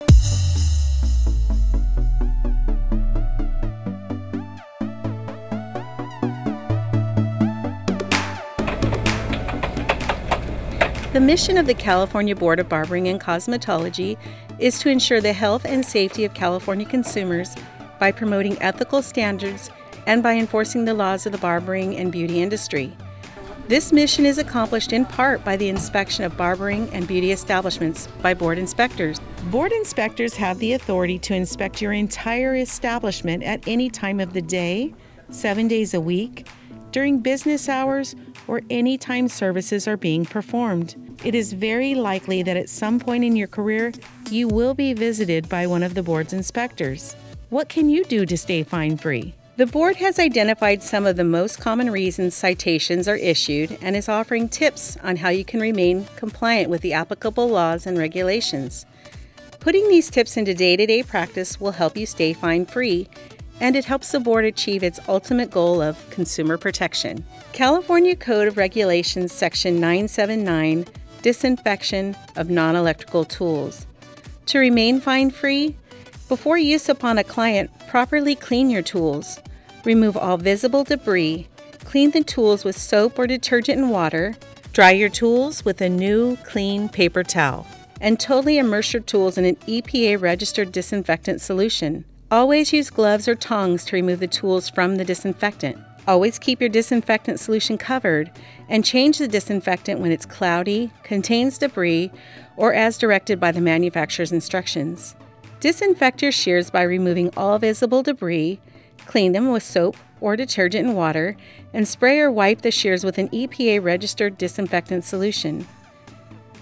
The mission of the California Board of Barbering and Cosmetology is to ensure the health and safety of California consumers by promoting ethical standards and by enforcing the laws of the barbering and beauty industry. This mission is accomplished in part by the inspection of barbering and beauty establishments by board inspectors. Board inspectors have the authority to inspect your entire establishment at any time of the day, 7 days a week, during business hours, or any time services are being performed. It is very likely that at some point in your career, you will be visited by one of the board's inspectors. What can you do to stay fine-free? The board has identified some of the most common reasons citations are issued and is offering tips on how you can remain compliant with the applicable laws and regulations. Putting these tips into day-to-day practice will help you stay fine-free, and it helps the board achieve its ultimate goal of consumer protection. California Code of Regulations Section 979, Disinfection of Non-Electrical Tools. To remain fine-free, before use upon a client, properly clean your tools. Remove all visible debris. Clean the tools with soap or detergent and water. Dry your tools with a new, clean paper towel. And totally immerse your tools in an EPA-registered disinfectant solution. Always use gloves or tongs to remove the tools from the disinfectant. Always keep your disinfectant solution covered and change the disinfectant when it's cloudy, contains debris, or as directed by the manufacturer's instructions. Disinfect your shears by removing all visible debris, clean them with soap or detergent and water, and spray or wipe the shears with an EPA-registered disinfectant solution.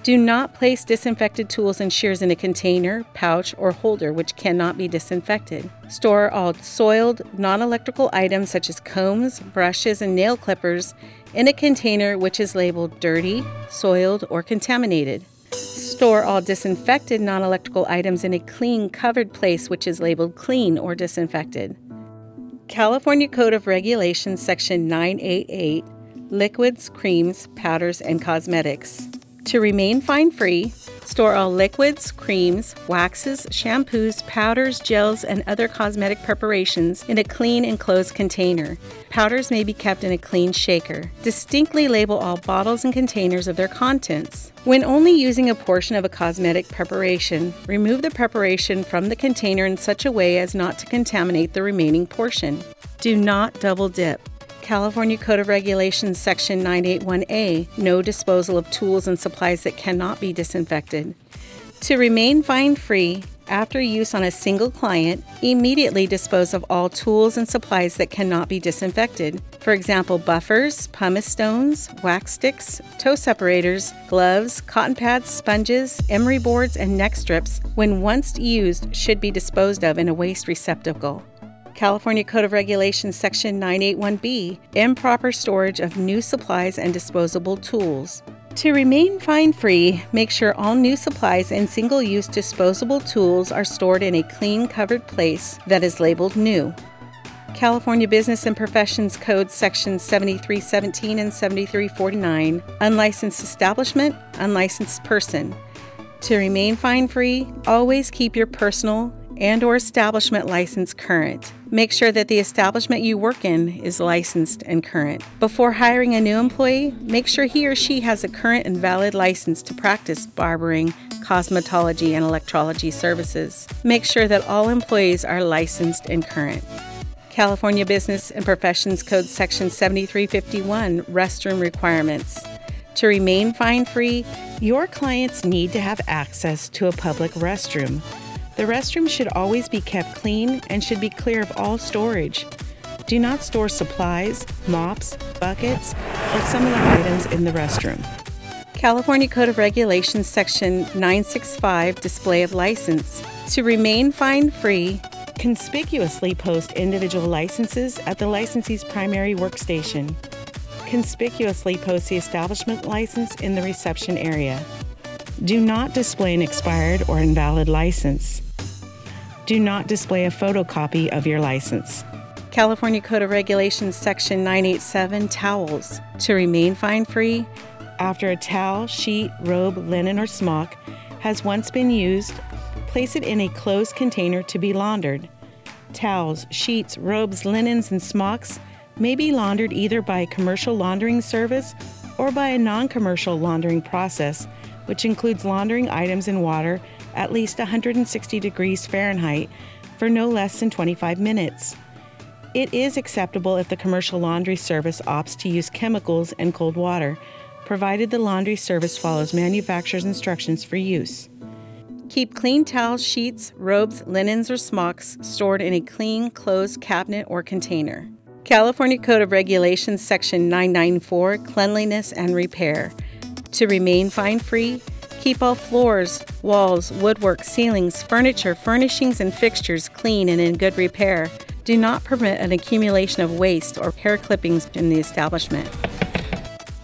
Do not place disinfected tools and shears in a container, pouch, or holder which cannot be disinfected. Store all soiled, non-electrical items such as combs, brushes, and nail clippers in a container which is labeled dirty, soiled, or contaminated. Store all disinfected non-electrical items in a clean, covered place which is labeled clean or disinfected. California Code of Regulations Section 988, Liquids, Creams, Powders, and Cosmetics. To remain fine-free, store all liquids, creams, waxes, shampoos, powders, gels, and other cosmetic preparations in a clean enclosed container. Powders may be kept in a clean shaker. Distinctly label all bottles and containers of their contents. When only using a portion of a cosmetic preparation, remove the preparation from the container in such a way as not to contaminate the remaining portion. Do not double dip. California Code of Regulations Section 981A, no disposal of tools and supplies that cannot be disinfected. To remain fine-free, after use on a single client, immediately dispose of all tools and supplies that cannot be disinfected. For example, buffers, pumice stones, wax sticks, toe separators, gloves, cotton pads, sponges, emery boards, and neck strips, when once used, should be disposed of in a waste receptacle. California Code of Regulations Section 981B, improper storage of new supplies and disposable tools. To remain fine-free, make sure all new supplies and single-use disposable tools are stored in a clean, covered place that is labeled new. California Business and Professions Code Sections 7317 and 7349, unlicensed establishment, unlicensed person. To remain fine-free, always keep your personal and/or establishment license current. Make sure that the establishment you work in is licensed and current. Before hiring a new employee, make sure he or she has a current and valid license to practice barbering, cosmetology, and electrology services. Make sure that all employees are licensed and current. California Business and Professions Code Section 7351, restroom requirements. To remain fine-free, your clients need to have access to a public restroom. The restroom should always be kept clean and should be clear of all storage. Do not store supplies, mops, buckets, or similar items in the restroom. California Code of Regulations Section 965, Display of License. To remain fine-free, conspicuously post individual licenses at the licensee's primary workstation. Conspicuously post the establishment license in the reception area. Do not display an expired or invalid license. Do not display a photocopy of your license. California Code of Regulations Section 987, Towels. To remain fine-free, after a towel, sheet, robe, linen, or smock has once been used, Place it in a closed container to be laundered. Towels, sheets, robes, linens, and smocks may be laundered either by a commercial laundering service or by a non-commercial laundering process, which includes laundering items in water at least 160 degrees Fahrenheit for no less than 25 minutes. It is acceptable if the commercial laundry service opts to use chemicals and cold water, provided the laundry service follows manufacturer's instructions for use. Keep clean towels, sheets, robes, linens, or smocks stored in a clean, closed cabinet or container. California Code of Regulations Section 994, Cleanliness and Repair. To remain fine-free, keep all floors, walls, woodwork, ceilings, furniture, furnishings, and fixtures clean and in good repair. Do not permit an accumulation of waste or hair clippings in the establishment.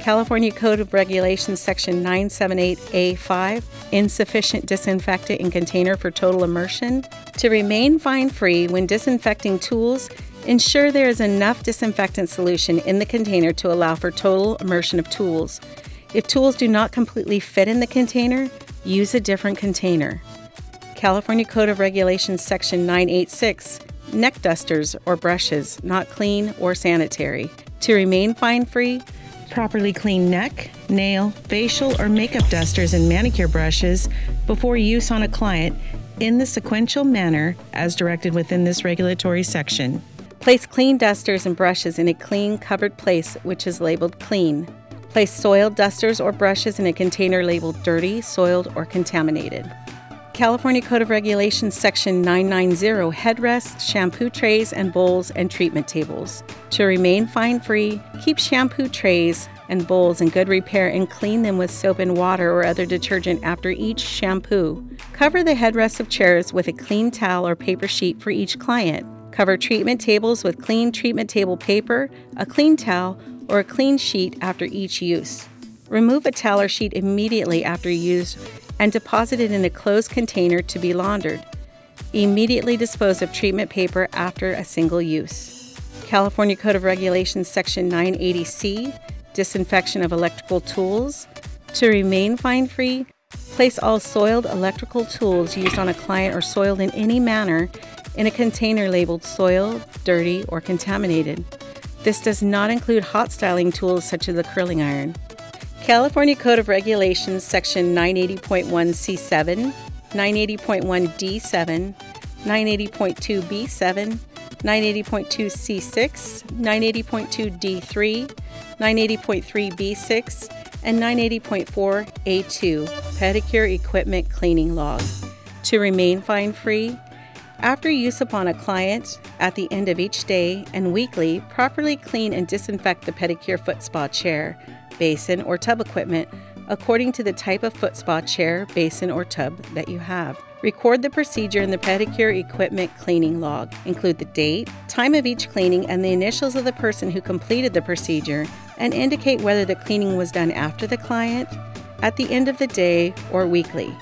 California Code of Regulations Section 978A5, Insufficient disinfectant in container for total immersion. To remain fine-free when disinfecting tools, ensure there is enough disinfectant solution in the container to allow for total immersion of tools. If tools do not completely fit in the container, use a different container. California Code of Regulations Section 986, Neck dusters or brushes, not clean or sanitary. To remain fine-free, properly clean neck, nail, facial, or makeup dusters and manicure brushes before use on a client in the sequential manner as directed within this regulatory section. Place clean dusters and brushes in a clean, covered place which is labeled clean. Place soiled dusters or brushes in a container labeled dirty, soiled, or contaminated. California Code of Regulations Section 990, Headrests, shampoo trays and bowls, and treatment tables. To remain fine-free, keep shampoo trays and bowls in good repair and clean them with soap and water or other detergent after each shampoo. Cover the headrests of chairs with a clean towel or paper sheet for each client. Cover treatment tables with clean treatment table paper, a clean towel, or a clean sheet after each use. Remove a towel or sheet immediately after use and deposit it in a closed container to be laundered. Immediately dispose of treatment paper after a single use. California Code of Regulations Section 980C, Disinfection of electrical tools. To remain fine-free, place all soiled electrical tools used on a client or soiled in any manner in a container labeled soiled, dirty, or contaminated. This does not include hot styling tools such as a curling iron. California Code of Regulations Section 980.1C7, 980.1D7, 980.2B7, 980.2C6, 980.2D3, 980.3B6, and 980.4A2, Pedicure Equipment Cleaning Log. To remain fine-free, after use upon a client, at the end of each day and weekly, properly clean and disinfect the pedicure foot spa chair, basin, or tub equipment according to the type of foot spa chair, basin, or tub that you have. Record the procedure in the pedicure equipment cleaning log. Include the date, time of each cleaning, and the initials of the person who completed the procedure, and indicate whether the cleaning was done after the client, at the end of the day, or weekly.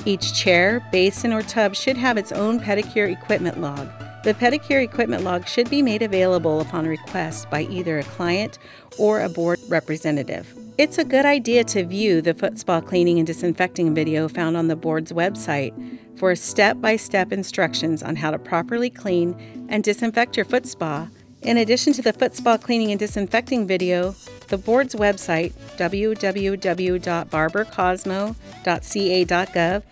Each chair, basin, or tub should have its own pedicure equipment log. The pedicure equipment log should be made available upon request by either a client or a board representative. It's a good idea to view the foot spa cleaning and disinfecting video found on the board's website for step-by-step instructions on how to properly clean and disinfect your foot spa. In addition to the foot spa cleaning and disinfecting video, the board's website, www.barbercosmo.ca.gov,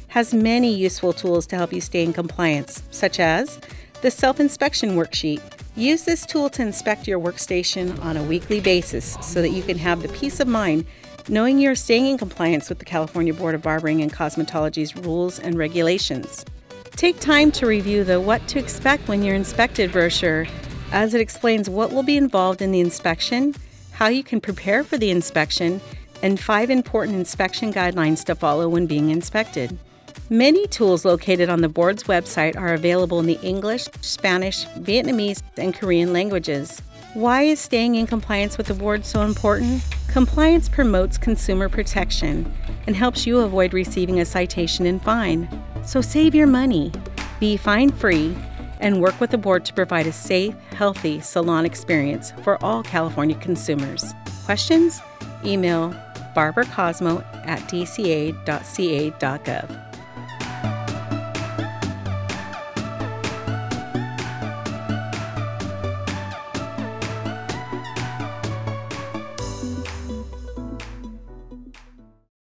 has many useful tools to help you stay in compliance, such as the self-inspection worksheet. Use this tool to inspect your workstation on a weekly basis so that you can have the peace of mind knowing you're staying in compliance with the California Board of Barbering and Cosmetology's rules and regulations. Take time to review the What to Expect When You're Inspected brochure, as it explains what will be involved in the inspection, how you can prepare for the inspection, and 5 important inspection guidelines to follow when being inspected. Many tools located on the board's website are available in the English, Spanish, Vietnamese, and Korean languages. Why is staying in compliance with the board so important? Compliance promotes consumer protection and helps you avoid receiving a citation and fine. So save your money, be fine-free, and work with the board to provide a safe, healthy salon experience for all California consumers. Questions? Email barbercosmo@dca.ca.gov.